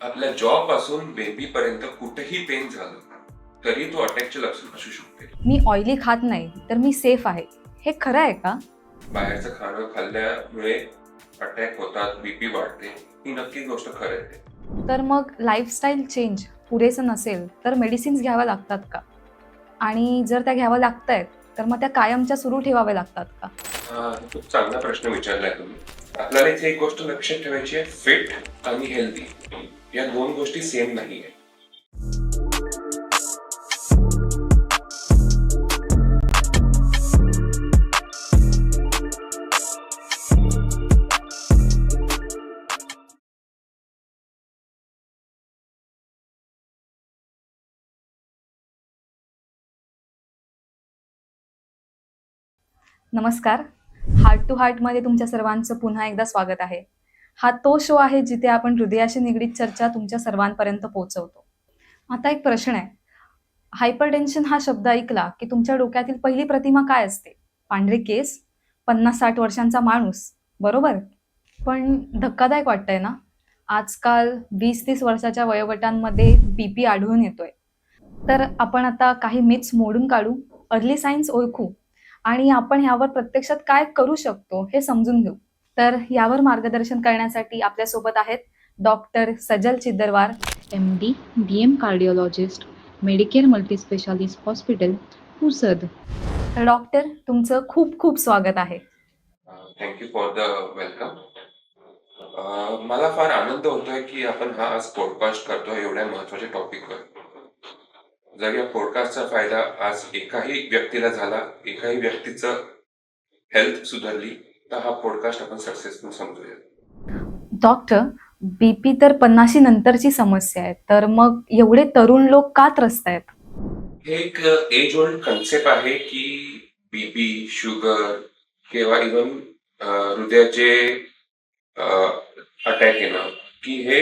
आपल्या जॉब पासून बेबी पर्यंत कुठेही पेन झालं तरी तो अटॅकचे लक्षण असू शकते. मी ऑइली खात नाही तर मी सेफ आहे, हे खरं आहे का? बाहेरचं खाणं खाल्ल्यामुळे अटॅक होतात, बीपी वाढते, ही नक्की गोष्ट खरं आहे. तर मग लाईफस्टाईल चेंज पुरेसं नसेल तर मेडिसिन्स घ्याव्या लागतात का? आणि जर त्या घ्याव्या लागत आहेत तर मग त्या कायमच्या सुरू ठेवाव्या लागतात का? खूप चांगला प्रश्न विचारलाय तुम्ही. आपल्याला इथे एक गोष्ट लक्षात ठेवायची आहे, फिट आणि हेल्दी या दोन गोष्टी सेम नाही आहे. नमस्कार. हार्ट टू हार्टमध्ये तुमच्या सर्वांचं पुन्हा एकदा स्वागत आहे. हा तो शो आहे जिथे आपण हृदयाशी निगडीत चर्चा तुमच्या सर्वांपर्यंत पोहोचवतो. आता एक प्रश्न आहे. हायपरटेन्शन हा शब्द ऐकला की तुमच्या डोक्यातील पहिली प्रतिमा काय असते? पांढरे केस, 50-60 वर्षांचा माणूस, बरोबर? पण धक्कादायक वाटतंय ना? आजकाल 20-30 वर्षाच्या वयोगटांमध्ये बीपी आढळून येतोय. तर आपण आता काही मिथ्स मोडून काढू, अर्ली सायन्स ओळखू आणि आपण ह्यावर प्रत्यक्षात काय करू शकतो हे समजून घेऊ. तर यावर मार्गदर्शन करण्यासाठी आपल्यासोबत आहेत डॉक्टर सजल चिद्दरवार, MD, DM cardiologist, Medicare multispecialist hospital, Pusad. तर डॉक्टर तुमचं खूप खूप स्वागत आहे. Thank you for the welcome. मला फार आनंद होतोय की आपण हा आज पॉडकास्ट करतोय एवढ्या महत्वाच्या टॉपिकवर. जर या पॉडकास्टचा फायदा आज एकाही व्यक्तीला झाला, एकाही व्यक्तीचं हेल्थ सुधारली, तर हा पॉडकास्ट आपण सक्सेसफुल समजूया. डॉक्टर, बीपी तर 50 नंतरची समस्या आहे, तर मग एवढे तरुण लोक का त्रस्त आहेत? हे एक एज ओल्ड कन्सेप्ट आहे की बीपी, शुगर किंवा इव्हन हृदयाचे अटॅक येणं की हे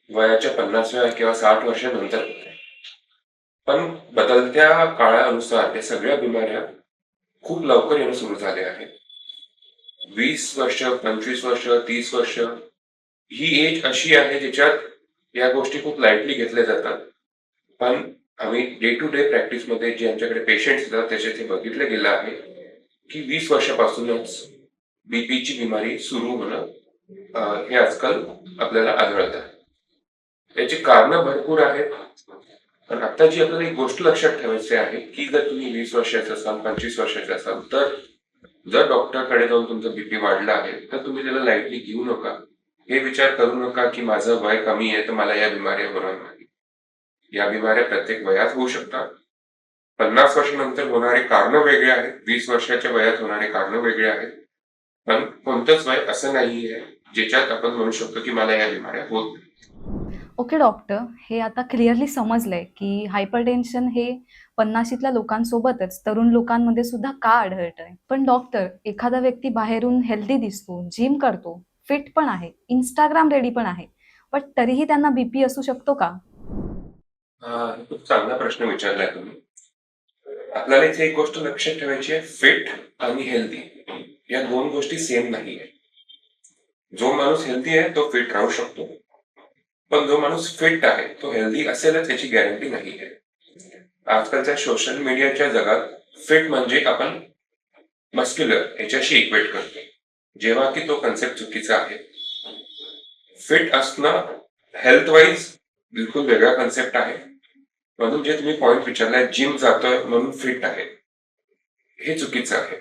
वयाच्या 50व्या किंवा 60 वर्षानंतर होते. पण बदलत्या काळानुसार या सगळ्या बिमाऱ्या खूप लवकर येणं सुरू झाले आहे. 20 वर्ष, 25 वर्ष, 30 वर्ष ही एज अशी आहे ज्याच्यात या गोष्टी खूप लाईटली घेतल्या जातात. पण आम्ही डे टू डे प्रॅक्टिसमध्ये जे आमच्याकडे पेशंट्स येतात त्याच्यात हे बघितलं गेलं आहे की 20 वर्षापासूनच बीपीची बिमारी सुरू होणं हे आजकाल आपल्याला आढळतं. याची कारणं भरपूर आहेत. पण आता जी आपल्याला एक गोष्ट लक्षात ठेवायची आहे की जर तुम्ही 20 वर्षाचे असाल, 25 वर्षाचे असाल, तर जर डॉक्टरकडे जाऊन तुमचं बीपी वाढलं आहे तर तुम्ही त्याला लाईटली घेऊ नका. हे विचार करू नका की माझं वय कमी आहे तर मला या बिमाऱ्या होणार नाही. या बिमाऱ्या प्रत्येक वयात होऊ शकतात. 50 वर्षानंतर होणारे कारणं वेगळे आहेत, 20 वर्षाच्या वयात होणारे कारणं वेगळे आहेत. पण कोणतंच वय असं नाही आहे ज्याच्यात आपण म्हणू शकतो की मला या बिमाऱ्या होत नाही. ओके डॉक्टर, हे आता क्लिअरली समजलंय की हायपरटेन्शन हे 50ल्या लोकांसोबतच तरुण लोकांमध्ये सुद्धा का आढळतंय. पण डॉक्टर, एखादा व्यक्ती बाहेरून हेल्दी दिसतो, जिम करतो, फिट पण आहे, इंस्टाग्राम रेडी पण आहे, पण तरीही त्यांना बीपी असू शकतो का? खूप चांगला प्रश्न विचारलाय तुम्ही. आपल्याला इथे एक गोष्ट लक्षात ठेवायची आहे, फिट आणि हेल्दी या दोन गोष्टी सेम नाही आहे. जो माणूस हेल्दी आहे तो फिट राहू शकतो, पण जो माणूस फिट आहे तो हेल्दी असेलच याची गॅरंटी नाही आहे. आजकालच्या सोशल मीडियाच्या जगात फिट म्हणजे आपण मस्क्युलर याच्याशी इक्वेट करतो, जेव्हा की तो कन्सेप्ट चुकीचा आहे. फिट असणं हेल्थ वाईज बिलकुल वेगळा कन्सेप्ट आहे. म्हणून जे तुम्ही पॉइंट विचारलाय, जिम जातोय म्हणून फिट आहे, हे चुकीचं आहे.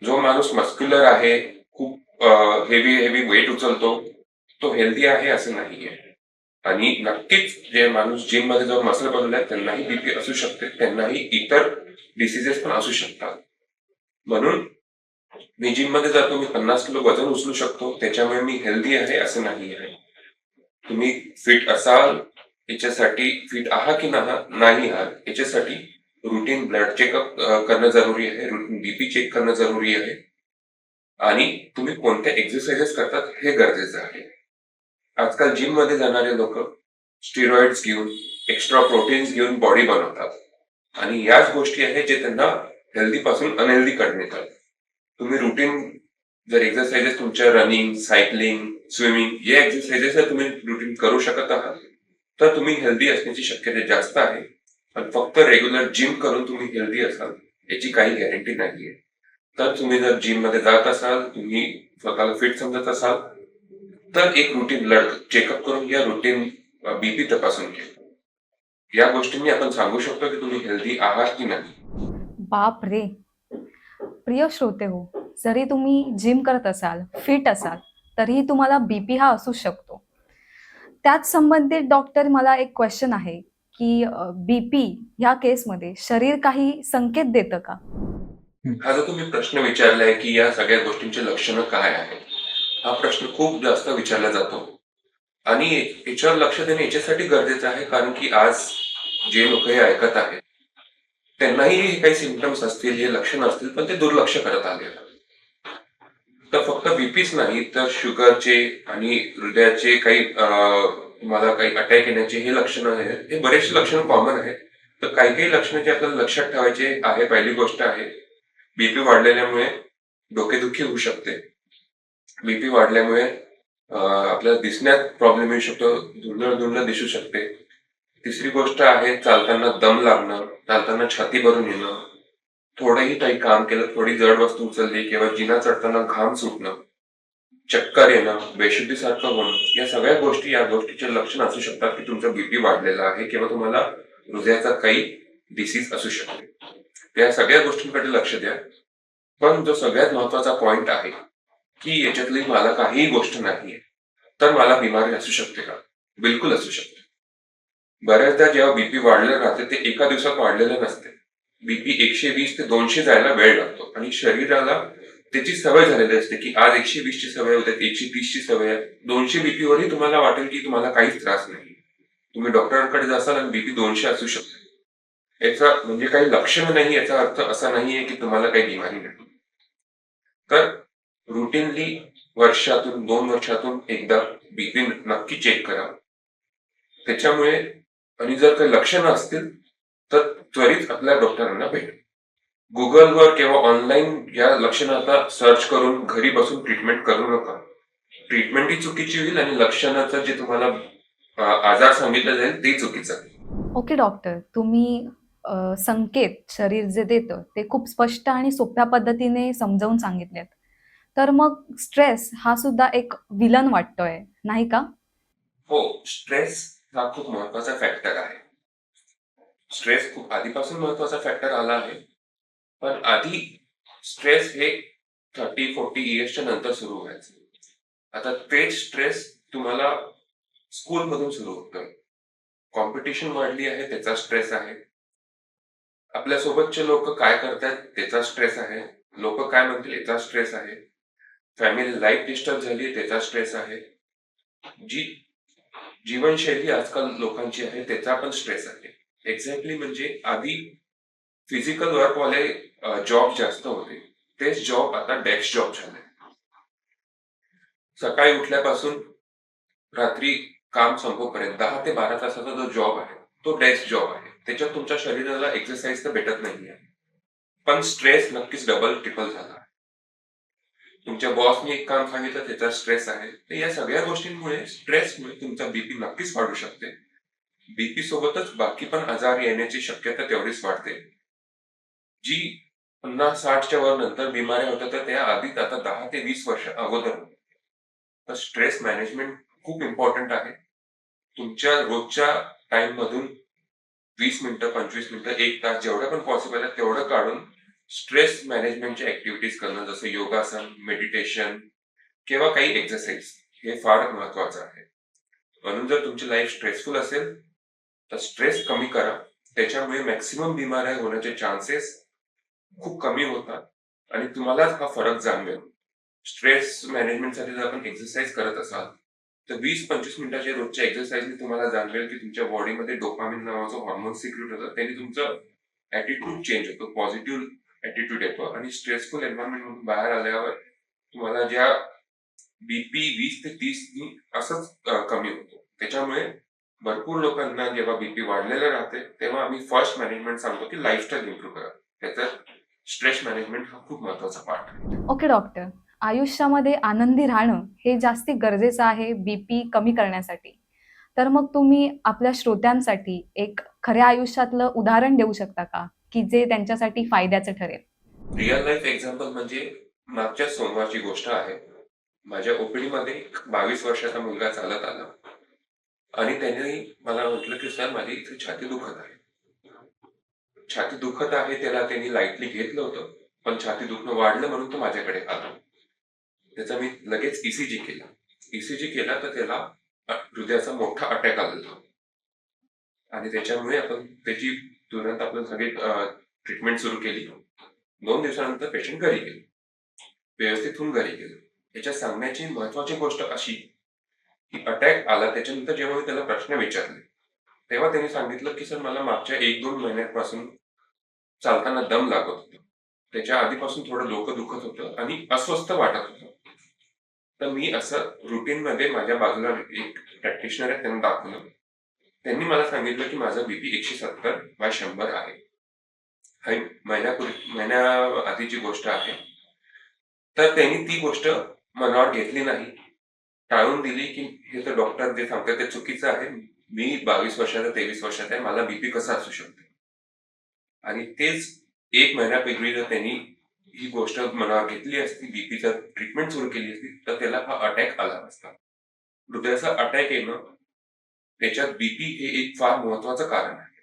जो माणूस मस्क्युलर आहे, खूप हेवी वेट उचलतो, तो हेल्दी आहे असं नाहीये. आणि नक्कीच जे माणूस जिम मध्ये जाऊन मसल बनवलाय त्यांनाही बीपी असू शकते, त्यांनाही इतर डिसिजेस पण असू शकतात. म्हणून मी जिम मध्ये जातो, मी 50 किलो वजन उचलू शकतो, त्याच्यामुळे मी हेल्दी आहे असं नाही आहे. तुम्ही फिट असाल याच्यासाठी, फिट आहात की नाही आहात याच्यासाठी रुटीन ब्लड चेकअप करणं जरुरी आहे, रुटीन बीपी चेक करणं जरुरी आहे, आणि तुम्ही कोणत्या एक्सरसाइजेस करतात हे गरजेचं आहे. आजकाल जिम मध्ये जाणारे लोक स्टिरॉइड्स घेऊन, एक्स्ट्रा प्रोटीन्स घेऊन बॉडी बनवतात, आणि याच गोष्टी आहेत जे त्यांना हेल्दी पासून अनहेल्दी करण्यात. तुम्ही रुटीन जर एक्सरसाइजेस तुमच्या रनिंग, सायकलिंग, स्विमिंग या एक्सरसाइजेस तुम्ही रुटीन करू शकत आहात, तर तुम्ही हेल्दी असण्याची शक्यता जास्त आहे. पण फक्त रेग्युलर जिम करून तुम्ही हेल्दी असाल याची काही गॅरंटी नाहीये. तर तुम्ही जर जिम मध्ये जात असाल, तुम्ही स्वतःला फिट समजत असाल, तर एक रुटीन ब्लड चेकअप करून घ्या, रुटीन बीपी तपासून घ्या. या गोष्टींनी आपण सांगू शकतो की तुम्ही हेल्दी आहात की नाही. बाप रे! प्रिय श्रोते हो, जरी तुम्ही जिम करत असाल, फिट असाल, तरीही तुम्हाला बीपी हा असू शकतो. त्याच संबंधित डॉक्टर मला एक क्वेश्चन आहे, की बीपी ह्या केसमध्ये शरीर काही संकेत देतं का? हा जो तुम्ही प्रश्न विचारलाय की या सगळ्या गोष्टींची लक्षणं काय आहेत, हा प्रश्न खूप जास्त विचारला जातो. आणि याच्यावर लक्ष देणे याच्यासाठी गरजेचं आहे कारण की आज जे लोक हे ऐकत आहेत त्यांनाही हे काही सिम्पटम्स असतील, हे लक्षणं असतील, पण ते दुर्लक्ष करत आले. तर फक्त बीपीच नाही तर शुगरचे आणि हृदयाचे काही तुम्हाला काही अटॅक येण्याचे हे लक्षणं आहेत. हे बरेचसे लक्षणं कॉमन आहेत. तर काही काही लक्षणं जे आपल्याला लक्षात ठेवायचे आहे. पहिली गोष्ट आहे, बीपी वाढलेल्यामुळे डोकेदुखी होऊ शकते. बीपी वाढल्यामुळे आपल्याला दिसण्यात प्रॉब्लेम येऊ शकतो, धुंदळ दिसू शकते. तिसरी गोष्ट आहे, चालताना दम लागणं, चालताना छाती भरून येणं, थोडंही काही काम केलं, थोडी जड वस्तू उचलली किंवा जिना चढताना घाम सुटणं, चक्कर येणं, बेशुद्धीसारखं होणं, या सगळ्या गोष्टी या गोष्टीचे लक्षण असू शकतात की तुमचा बीपी वाढलेला आहे किंवा तुम्हाला हृदयाचा काही डिसीज असू शकते. या सगळ्या गोष्टींकडे लक्ष द्या. पण जो सगळ्यात महत्वाचा पॉइंट आहे की याच्यातली मला काहीही गोष्ट नाहीये तर मला बिमारी असू शकते का? बिलकुल असू शकते. बऱ्याचदा जेव्हा बीपी वाढलेलं राहते ते एका दिवसात वाढलेलं नसते. बीपी 120 ते 200 जायला वेळ लागतो आणि शरीराला त्याची सवय झालेली असते की आज 120 ची सवय, उद्या 130 ची सवय आहे. 200 बीपी वरही तुम्हाला वाटेल की तुम्हाला काहीच त्रास नाही. तुम्ही डॉक्टरांकडे जासाल आणि बीपी 200 असू शकते. याचा म्हणजे काही लक्षण नाही, याचा अर्थ असा नाहीये की तुम्हाला काही बिमारी नाही. तर रुटीनली वर्षातून 2 वर्षातून एकदा बीपी नक्की चेक करा. त्याच्यामुळे आणि जर काही लक्षणं असतील तर त्वरित आपल्या डॉक्टरांना भेटा. गुगलवर किंवा ऑनलाईन या लक्षणाचा सर्च करून घरी बसून ट्रीटमेंट करू नका. ट्रीटमेंट ही चुकीची होईल आणि लक्षणाचं जे तुम्हाला आजार सांगितलं जाईल ते चुकीचं आहे. ओके डॉक्टर, तुम्ही संकेत शरीर जे देतं ते खूप स्पष्ट आणि सोप्या पद्धतीने समजावून सांगितलेत. तर मग स्ट्रेस हा सुद्धा एक विलन वाटतोय, नाही का? हो, स्ट्रेस हा खूप महत्वाचा फॅक्टर आहे. स्ट्रेस खूप आधीपासून महत्वाचा फॅक्टर आला आहे. पण आधी स्ट्रेस हे 30-40 इयर्सच्या नंतर सुरू व्हायचं. आता तेच स्ट्रेस तुम्हाला स्कूलमधून सुरू होतं. कॉम्पिटिशन वाढली आहे त्याचा स्ट्रेस आहे. आपल्यासोबतचे लोक काय करतात त्याचा स्ट्रेस आहे. लोक काय म्हणतील याचा स्ट्रेस आहे. फॅमिली लाईफ डिस्टर्ब झाली त्याचा स्ट्रेस आहे. जी जीवनशैली आजकाल लोकांची आहे त्याचा पण स्ट्रेस आहे. एक्झॅक्टली म्हणजे आधी फिजिकल वर्कवाले जॉब जास्त होते, तेच जॉब आता डेस्क जॉब झाले. सकाळी उठल्यापासून रात्री काम संपोपर्यंत 10 ते 12 तासाचा जो जॉब आहे तो डेस्क जॉब आहे. त्याच्यात तुमच्या शरीराला एक्सरसाइज तर भेटत नाहीये, पण स्ट्रेस नक्कीच डबल ट्रिपल झाला. तुमच्या बॉसने एक काम सांगितलं त्याचा स्ट्रेस आहे. तर या सगळ्या गोष्टींमुळे स्ट्रेसमुळे तुमचा बीपी नक्कीच वाढू शकते. बीपी सोबतच बाकी पण आजार येण्याची शक्यता तेवढीच वाढते. जी 50-60च्या वर नंतर बिमाऱ्या होतात तर त्या आधीच आता 10 ते 20 वर्ष अगोदर होतात. तर स्ट्रेस मॅनेजमेंट खूप इम्पॉर्टंट आहे. तुमच्या रोजच्या टाइम मधून 20 मिनिटं, 25 मिनिटं, 1 तास जेवढं पण पॉसिबल आहे तेवढं काढून स्ट्रेस मॅनेजमेंटच्या ऍक्टिव्हिटीज करणं, जसं योगासन, मेडिटेशन किंवा काही एक्सरसाइज, हे फार महत्वाचं आहे. म्हणून जर तुमची लाईफ स्ट्रेसफुल असेल तर स्ट्रेस कमी करा. त्याच्यामुळे मॅक्सिमम बिमाऱ्या होण्याचे चान्सेस खूप कमी होतात आणि तुम्हालाच हा फरक जाणवेल. स्ट्रेस मॅनेजमेंटसाठी जर आपण एक्सरसाइज करत असाल तर 20-25 मिनिटाच्या रोजच्या एक्सरसाइजने तुम्हाला जाणवेल की तुमच्या बॉडीमध्ये डोपामिन नावाचं हॉर्मोन सिक्रेट होतं. त्याने तुमचं ऍटिट्यूड चेंज होतो, पॉझिटिव्ह ऍटिट्यूड येतो आणि स्ट्रेसफुल एन्व्हायरमेंट मधून बाहेर आल्यावर तुम्हाला ज्या बीपी 20 ते 30 असंच कमी होतो. त्याच्यामुळे भरपूर लोकांना जेव्हा बीपी वाढलेलं राहते तेव्हा आम्ही फर्स्ट मॅनेजमेंट सांगतो की लाईफस्टाईल इम्प्रूव्ह करा. त्याच्यात स्ट्रेस मॅनेजमेंट हा खूप महत्वाचा पार्ट आहे. ओके डॉक्टर, आयुष्यामध्ये आनंदी राहणं हे जास्ती गरजेचं आहे बीपी कमी करण्यासाठी. तर मग तुम्ही आपल्या श्रोत्यांसाठी एक खऱ्या आयुष्यातलं उदाहरण देऊ शकता का, की जे त्यांच्यासाठी फायद्याचं ठरेल? रिअल लाईफ एक्झाम्पल म्हणजे मागच्या सोमवारची गोष्ट आहे. माझ्या ओपीडी मध्ये एक 22 वर्षाचा मुलगा चालत आला आणि त्याने मला म्हटलं की सर माझी इथे छाती दुखत आहे. छाती दुखत आहे त्याला त्यांनी लाईटली घेतलं होतं, पण छाती दुखणं वाढलं म्हणून तो माझ्याकडे आला. त्याचा मी लगेच ईसीजी केला. ईसीजी केला तर त्याला हृदयाचा मोठा अटॅक आलेला आणि त्याच्यामुळे आपण त्याची तुरंत आपण सगळी ट्रीटमेंट सुरू केली. 2 दिवसानंतर पेशंट घरी गेले, व्यवस्थित होऊन घरी गेले. याच्या सांगण्याची महत्वाची गोष्ट अशी की अटॅक आला त्याच्यानंतर जेव्हा मी त्याला प्रश्न विचारले तेव्हा त्यांनी सांगितलं की सर मला मागच्या 1-2 महिन्यापासून चालताना दम लागत होता. त्याच्या आधीपासून थोडं डोकं दुखत होतं आणि अस्वस्थ वाटत होतं. तर मी असं रुटीन मध्ये माझ्या बाजूला एक प्रॅक्टिशनर आहे त्यांना दाखवलं. त्यांनी मला सांगितलं की माझा बीपी 170/100 आहे. ही महिन्या आधीची गोष्ट आहे. तर त्यांनी ती गोष्ट मनावर घेतली नाही, टाळून दिली की हे तर डॉक्टर जे सांगतात ते चुकीचं आहे. मी 22 वर्षाचा 23 वर्षाचा आहे, मला बीपी कसा असू शकतो. आणि तेच 1 महिन्यापूर्वी जर त्यांनी ही गोष्ट मनावर घेतली असती, बीपीचं ट्रीटमेंट सुरू केली असती तर त्याला हा अटॅक आला नसता. हृदयाचा अटॅक येणं त्याच्यात बीपी हे एक फार महत्वाचं कारण आहे.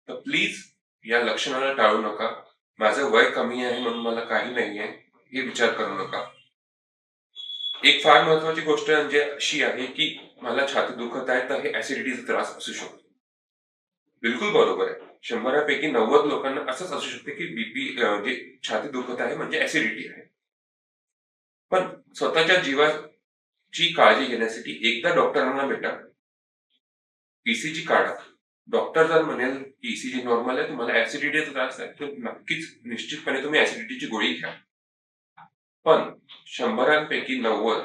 तर प्लीज या लक्षणाला टाळू नका. माझं वय कमी आहे म्हणून मला काही नाही आहे हे विचार करू नका. एक फार महत्वाची गोष्ट म्हणजे अशी आहे की मला छाती दुखत आहे तर हे ऍसिडिटीचा त्रास असू शकतो. बिलकुल बरोबर आहे. 100पैकी 90 लोकांना असंच असू शकते की बीपी जे छाती दुखत आहे म्हणजे ऍसिडिटी आहे. पण स्वतःच्या जीवाची काळजी घेण्यासाठी एकदा डॉक्टरांना भेटा, ईसीजी काढा. डॉक्टर जर म्हणेल की ईसीजी नॉर्मल आहे, तुम्हाला ऍसिडिटीचा त्रास आहे, तर नक्कीच निश्चितपणे तुम्ही ऍसिडिटीची गोळी घ्या. पण 100पैकी 90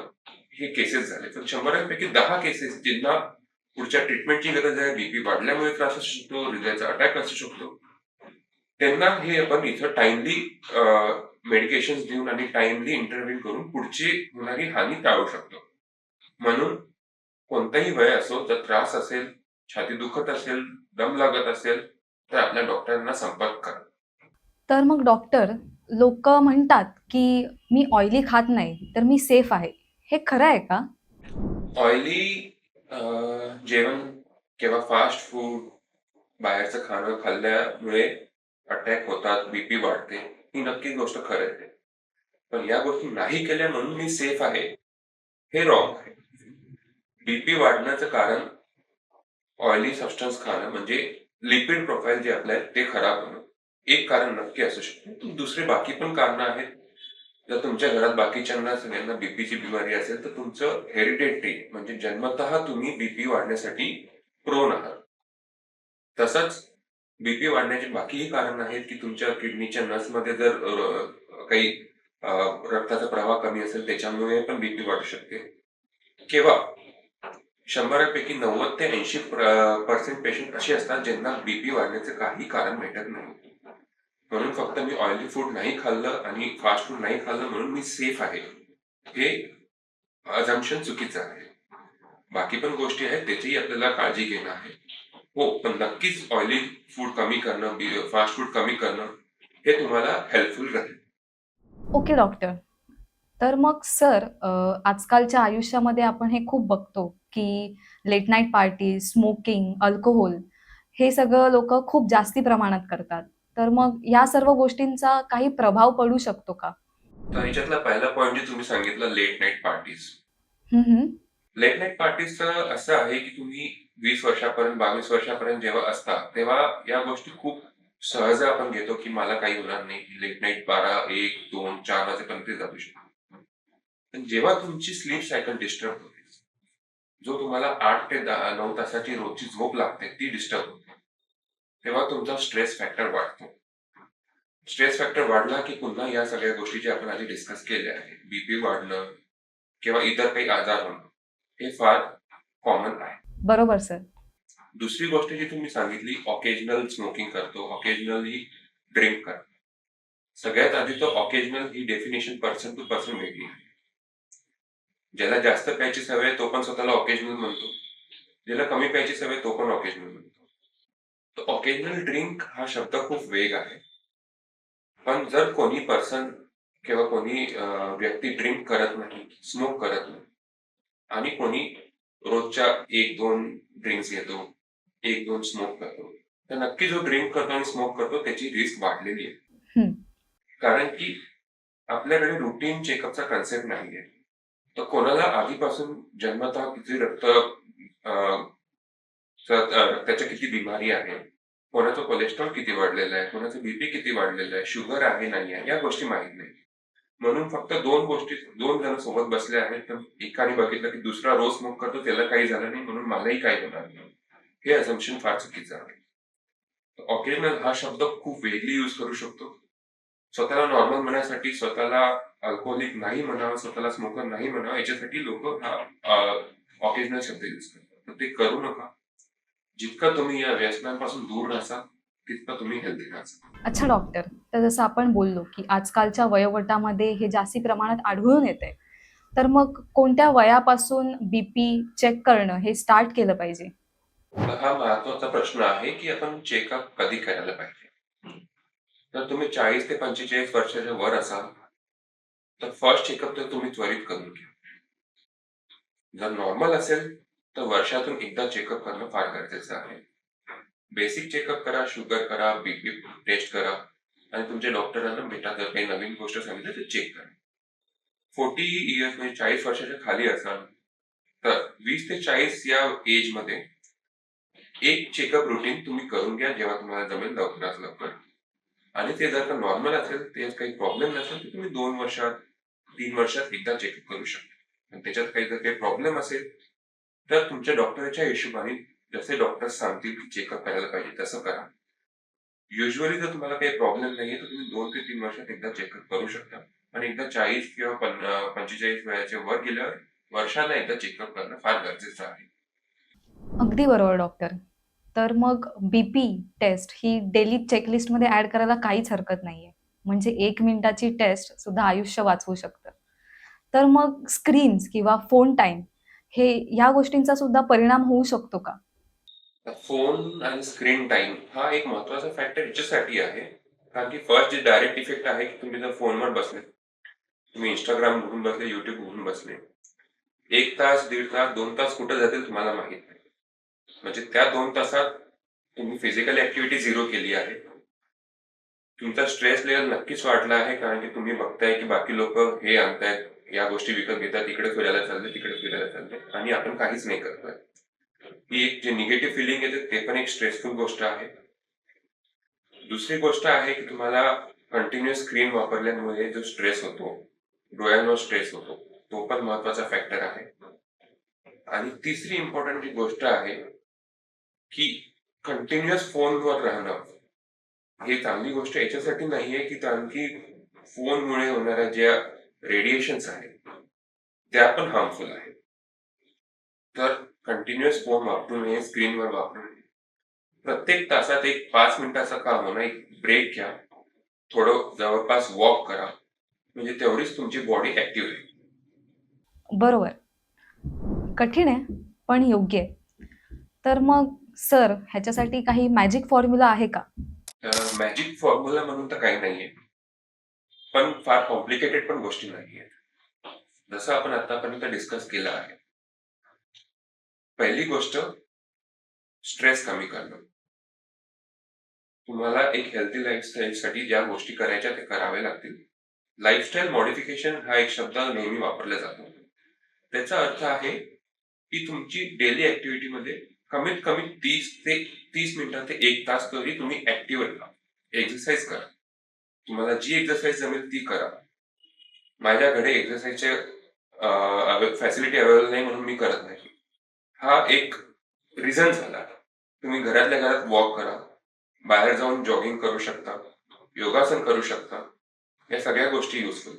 हे केसेस झाले. पण 100पैकी 10 केसेस ज्यांना पुढच्या ट्रीटमेंटची गरज आहे, बीपी वाढल्यामुळे त्रास असू शकतो, हृदयाचा अटॅक असू शकतो, त्यांना हे आपण इथं टाइमली मेडिकेशन देऊन आणि टाइमली इंटरव्ह्यू करून पुढची होणारी हानी टाळू शकतो. म्हणून कोणताही वय असो, जर त्रास असेल, छाती दुखत असेल, दम लागत असेल तर आपल्या डॉक्टरांना संपर्क करा. तर मग डॉक्टर, लोक म्हणतात की मी ऑइली खात नाही तर मी सेफ आहे. हे खरं आहे का? ऑइली जेवण किंवा फास्ट फूड, बाहेरचं खाणं खाल्ल्यामुळे अटॅक होतात, बीपी वाढते, ही नक्की गोष्ट खरं आहे. पण या गोष्टी नाही केल्या म्हणून मी सेफ आहे हे रॉंग आहे. बीपी वाढण्याचं कारण ऑइली सबस्टन्स खाणं म्हणजे लिपिड प्रोफाईल जे आपलं आहे ते खराब होणं एक कारण नक्की असू शकते. दुसरे बाकी पण कारणं आहेत. जर तुमच्या घरात बाकीच्यांना सगळ्यांना बीपीची बिमारी असेल तर तुमचं हेरिडेटरी म्हणजे जन्मतः तुम्ही बीपी वाढण्यासाठी प्रोन आहात. तसंच बीपी वाढण्याची बाकीही कारण आहेत की तुमच्या किडनीच्या नसमध्ये जर काही रक्ताचा प्रवाह कमी असेल त्याच्यामुळे पण बीपी वाढू शकते. किंवा 100पैकी 90 ते 80% पेशंट असे असतात ज्यांना बीपी वाढण्याचं काही कारण भेटत नाही. म्हणून फक्त मी ऑइली फूड नाही खाल्लं आणि फास्ट फूड नाही खाल्लं म्हणून मी सेफ आहे हे अजम्पशन चुकीचं आहे. बाकी पण गोष्टी आहेत त्याचीही आपल्याला काळजी घेणं आहे. हो, पण नक्कीच ऑइली फूड कमी करणं, फास्ट फूड कमी करणं हे तुम्हाला हेल्पफुल राहील. Okay doctor. तर मग सर, आजकालच्या आयुष्यामध्ये आपण हे खूप बघतो की late night party, smoking, alcohol हे सगळं लोक खूप जास्ती प्रमाणात करतात. तर मग या सर्व गोष्टींचा काही प्रभाव पडू शकतो का? तर याच्यातला पहिला पॉईंट जे तुम्ही सांगितलं लेट नाईट पार्टीज. हम्म. लेट नाईट पार्टीजचं असं आहे की तुम्ही 20 वर्षापर्यंत 22 वर्षापर्यंत जेव्हा असता तेव्हा या गोष्टी खूप सहज आपण घेतो की मला काही होणार नाही. लेट नाईट 12, 1, 2, 4 वाजेपर्यंत जाऊ शकतो. पण जेव्हा तुमची स्लीप सायकल डिस्टर्ब होते, जो तुम्हाला 8 ते 9 तासाची रोजची झोप लागते ती डिस्टर्ब होते, तेव्हा तुमचा स्ट्रेस फॅक्टर वाढतो. स्ट्रेस फॅक्टर वाढला की पुन्हा या सगळ्या गोष्टी ज्या आपण आधी डिस्कस केल्या आहेत, बीपी वाढणं किंवा इतर काही आजार होणं हे फार कॉमन आहे. बरोबर सर. दुसरी गोष्ट जी तुम्ही सांगितली, ऑकेजनल स्मोकिंग करतो, ऑकेजनली ड्रिंक करतो. सगळ्यात आधी तो ऑकेजनल ही डेफिनेशन पर्सन टू पर्सन वेगळी आहे. ज्याला जास्त प्यायची सवय तो पण स्वतःला ऑकेजनल म्हणतो ज्याला कमी प्यायची सवय तो पण ऑकेजनल म्हणतो. तर ऑकेजनल ड्रिंक हा शब्द खूप वेग आहे. पण जर कोणी पर्सन किंवा कोणी व्यक्ती ड्रिंक करत नाही, स्मोक करत नाही आणि कोणी रोजच्या 1-2 ड्रिंक्स घेतो, 1-2 स्मोक करतो, तर नक्की जो ड्रिंक करतो आणि स्मोक करतो त्याची रिस्क वाढलेली आहे. हम्म. कारण की आपल्याकडे रुटीन चेकअपचा कन्सेप्ट नाहीये. तर कोणाला आधीपासून जन्मतः किती रक्ताच्या किती बिमारी आहे, कोणाचं कोलेस्ट्रॉल किती वाढलेलं आहे, कोणाचं बीपी किती वाढलेलं आहे, शुगर आहे नाही आहे, या गोष्टी माहीत नाही. म्हणून फक्त दोन जण सोबत बसले आहेत, तर एकाने बघितलं की दुसरा रोज स्मोक करतो, त्याला काही झालं नाही म्हणून मलाही काही होणार नाही, हे अझम्पशन फार चुकीचं आहे. ऑकेजनल हा शब्द खूप वेगळी यूज करू शकतो. स्वतःला नॉर्मल म्हणण्यासाठी, स्वतःला अल्कोहोलिक नाही म्हणावं, स्वतःला स्मोकर नाही म्हणावं, याच्यासाठी लोक हा ऑकेजनल शब्द यूज करतात. तर ते करू नका. जितकं तुम्ही या व्यसनांपासून दूर राहाल तितकं तुम्ही हेल्दी राहाल. अच्छा डॉक्टर, तर जसं आपण बोललो की आजकालच्या वयोगटामध्ये हे जास्ती प्रमाणात आढळून येते, तर मग कोणत्या वयापासून बीपी चेक करणं हे स्टार्ट केलं पाहिजे? तर हा महत्वाचा प्रश्न आहे की आपण चेकअप कधी करायला पाहिजे. तर तुम्ही 40 ते 45 वर्षाच्या वर असाल तर फर्स्ट चेकअप तर तुम्ही त्वरित करून घ्या. जर नॉर्मल असेल तर वर्षातून एकदा चेकअप करणं फार गरजेचं आहे. बेसिक चेकअप करा, शुगर करा, बीपी टेस्ट करा आणि तुमच्या डॉक्टरांना भेटा. जर काही नवीन गोष्ट सांगितलं तर चेक करा. 40 इयर्स म्हणजे 40 वर्षाच्या खाली असाल तर 20 ते 40 या एज मध्ये एक चेकअप रुटीन तुम्ही करून घ्या जेव्हा तुम्हाला जमेल लवकरात लवकर. आणि ते जर का नॉर्मल असेल, ते काही प्रॉब्लेम नसेल, तर तुम्ही 2 वर्षात 3 वर्षात एकदा चेकअप करू शकता. आणि त्याच्यात काही जर काही प्रॉब्लेम असेल तर तुमच्या डॉक्टरच्या हिशोबाने जसे डॉक्टर सांगतील की चेकअप करायला पाहिजे तसं करा. युजली जर तुम्हाला काही प्रॉब्लेम नाहीये तर तुम्ही 2 ते 3 वर्षात एकदा चेकअप करू शकता. आणि एकदा 40 किंवा 45 वयाच्या वर गेल्यावर वर्षाला एकदा चेकअप करणं फार गरजेचं आहे. अगदी बरोबर डॉक्टर. तर मग बीपी टेस्ट ही डेली चेकलिस्टमध्ये ऍड करायला काहीच हरकत नाहीये. म्हणजे 1 मिनिटाची टेस्ट सुद्धा आयुष्य वाचवू शकतं. तर मग स्क्रीन्स किंवा फोन टाईम हे ह्या गोष्टींचा सुद्धा परिणाम होऊ शकतो का? फोन आणि स्क्रीन टाइम हा एक महत्वाचा फॅक्टर याच्यासाठी आहे कारण की फर्स्ट जे डायरेक्ट इफेक्ट आहे की तुम्ही जर फोनवर बसले, तुम्ही इंस्टाग्राम उघडून बसले, युट्यूब उघडून बसले, 1 तास, 1.5 तास, 2 तास कुठं जातील तुम्हाला माहित नाही. म्हणजे त्या 2 तासात तुम्ही फिजिकल ऍक्टिव्हिटी झिरो केली आहे. तुमचा स्ट्रेस लेवल नक्कीच वाढला आहे कारण की तुम्ही बघताय की बाकी लोक हे आणतायत, या गोष्टी विकत घेतात, तिकडे फिरायला चालले, तिकडे फिरायला चालले आणि आपण काहीच नाही करतोय. ही एक जे निगेटिव्ह फिलिंग येते ते पण एक स्ट्रेसफुल गोष्ट आहे. दुसरी गोष्ट आहे की तुम्हाला कंटिन्युअस स्क्रीन वापरल्यामुळे जो स्ट्रेस होतो, डोळ्यांवर स्ट्रेस होतो, तो पण महत्वाचा फॅक्टर आहे. आणि तिसरी इम्पॉर्टंट जी गोष्ट आहे की कंटिन्युअस फोनवर राहणं ही चांगली गोष्ट याच्यासाठी नाहीये की कारण की फोनमुळे होणाऱ्या ज्या रेडिएशन्स आहेत त्या पण हार्मफुल आहेत. तर कंटिन्युअस फोन वापरू नये, स्क्रीनवर वापरू नये. प्रत्येक तासात एक 5 मिनिटाचा का होणार एक ब्रेक घ्या, थोडं जवळपास वॉक करा, म्हणजे तेवढीच तुमची बॉडी ऍक्टिव्ह राहील. बरोबर. कठीण आहे, पण योग्य आहे. तर मग सर, ह्याच्यासाठी काही मॅजिक फॉर्म्युला आहे का? मॅजिक फॉर्म्युला म्हणून तर काही नाहीये, पण फार कॉम्प्लिकेटेड पण गोष्टी नाहीये. जसं आपण आतापर्यंत डिस्कस केलं आहे. पहिली गोष्ट स्ट्रेस कमी करणं. तुम्हाला एक हेल्दी लाईफस्टाईलसाठी ज्या गोष्टी करायच्या ते कराव्या लागतील. लाईफस्टाईल मॉडिफिकेशन हा एक शब्द नेहमी वापरला जातो. त्याचा अर्थ आहे की तुमची डेली ऍक्टिव्हिटीमध्ये कमीत कमी 30 मिनिटं ते 1 तास तरी तुम्ही ऍक्टिव्ह राहा. एक्सरसाइज करा. तुम्हाला जी एक्सरसाइज जमेल ती करा. माझ्याकडे एक्सरसाइजचे फॅसिलिटी अवेलेबल नाही म्हणून मी करत नाही, हा एक रिझन झाला. तुम्ही घरातल्या घरात वॉक करा, बाहेर जाऊन जॉगिंग करू शकता, योगासन करू शकता, या सगळ्या गोष्टी युजफुल.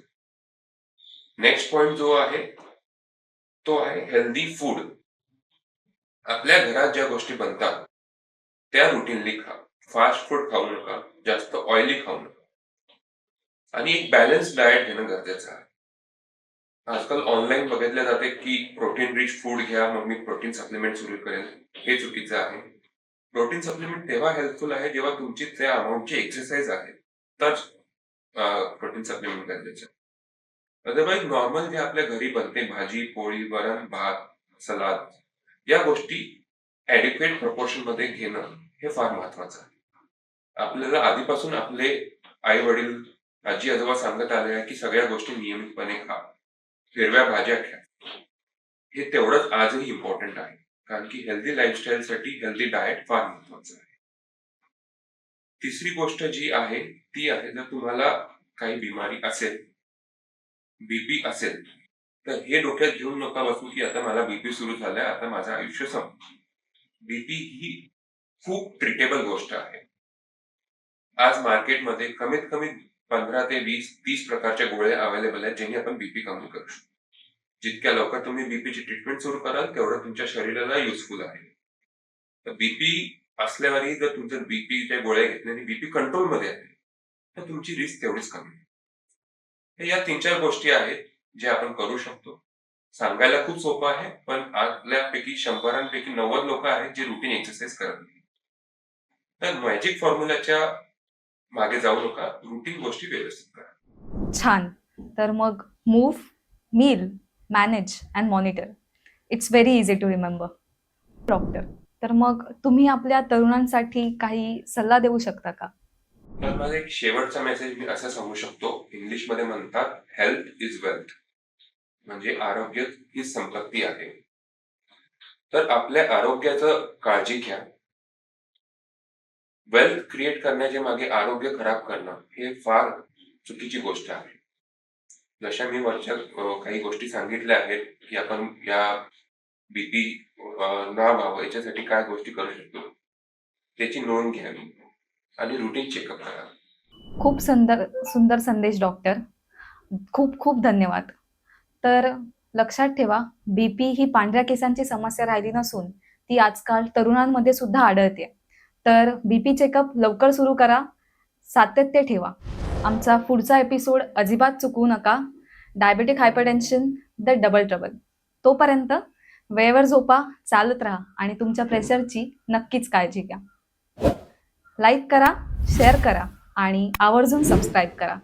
नेक्स्ट पॉइंट जो आहे तो आहे हेल्दी फूड. आपल्या घरात ज्या गोष्टी बनतात त्या रुटीनली खा. फास्ट फूड खाऊ नका, जास्त ऑइली खाऊ नका आणि एक बॅलन्स डाएट घेणं गरजेचं आहे. आजकाल ऑनलाईन बघितलं जाते की प्रोटीन रिच फूड घ्या, मग मी प्रोटीन सप्लिमेंट सुरू करेल. हे चुकीचं आहे. प्रोटीन सप्लिमेंट तेव्हा हेल्पफुल आहे जेव्हा तुमची त्या अमाऊंटची एक्सरसाइज आहे, तर प्रोटीन सप्लिमेंट गरजेचं आहे. अदरवाईज नॉर्मल जे आपल्या घरी बनते, भाजी पोळी वरण भात सलाद, या गोष्टी ऍडिक्वेट प्रपोर्शन मध्ये घेणं हे फार महत्वाचं आहे. आपल्याला आधीपासून आपले आई वडील आजी आजोबा सांगत आले आहे की सगळ्या गोष्टी नियमितपणे खा, हिरव्या भाज्या घ्या. हे तेवढंच आजही इम्पॉर्टंट आहे, कारण की हेल्दी लाईफस्टाईल साठी हेल्दी डाएट फार महत्वाचं आहे. तिसरी गोष्ट जी आहे ती आहे, जर तुम्हाला काही बिमारी असेल, बीपी असेल, तर हे डोक्यात घेऊन नका बसू की आता मला बीपी सुरू झालाय, आता माझं आयुष्य संपलं. बीपी ही खूप ट्रीटेबल गोष्ट आहे. आज मार्केटमध्ये कमीत कमी 15 ते 20-30 प्रकारच्या गोळ्या अवेलेबल आहेत, ज्यांनी आपण बीपी कमी करू शकतो. जितक्या लवकर तुम्ही बीपीची ट्रीटमेंट सुरू कराल, तेवढं तुमच्या शरीराला युजफुल आहे. तर बीपी असल्यावरही जर तुमचं बीपीच्या गोळ्या घेतल्याने बीपी कंट्रोलमध्ये आहे, तर तुमची रिस्क तेवढीच कमी आहे. तर या 3-4 गोष्टी आहेत ज्या आपण करू शकतो. सांगायला खूप सोपं आहे, पण आपल्यापैकी 100 90 लोक आहेत जे रुटीन एक्सरसाइज करत नाही. तर मॅजिक फॉर्म्युलाच्या मागे जाऊ नका, रुटीन गोष्टी व्यवस्थित करा. छान. तर मग move, meal, manage and monitor. It's very easy to remember. Doctor, तर मग तुम्ही आपल्या तरुणांसाठी काही सल्ला देऊ शकता का? तर माझा एक शेवटचा मेसेज मी असं सांगू शकतो, इंग्लिशमध्ये म्हणतात हेल्थ इज वेल्थ, म्हणजे आरोग्य ही संपत्ती आहे. तर आपल्या आरोग्याचं काळजी घ्या. वेल्थ क्रिएट करण्याच्या मागे आरोग्य खराब करणं हे फार चुकीची गोष्ट आहे. जशा मी वरच्या काही गोष्टी सांगितल्या आहेत की आपण या बीपी ना व्हावं याच्यासाठी काय गोष्टी करू शकतो, त्याची नोंद घ्यावी आणि रुटीन चेकअप करा. खूप सुंदर संदेश डॉक्टर. खूप खूप धन्यवाद. तर लक्षात ठेवा, बीपी ही पांढऱ्या केसांची समस्या राहिली नसून ती आजकाल तरुणांमध्ये सुद्धा आढळते. तर बीपी चेकअप लवकर सुरू करा, सातत्य ठेवा. आमचा पुढचा एपिसोड अजिबात चुकवू नका. Diabetic hypertension the double trouble. तोपर्यंत वेळेवर झोपा, चालत राहा आणि तुमच्या प्रेशरची नक्कीच काळजी घ्या. लाईक करा, शेअर करा आणि आवर्जून सबस्क्राईब करा.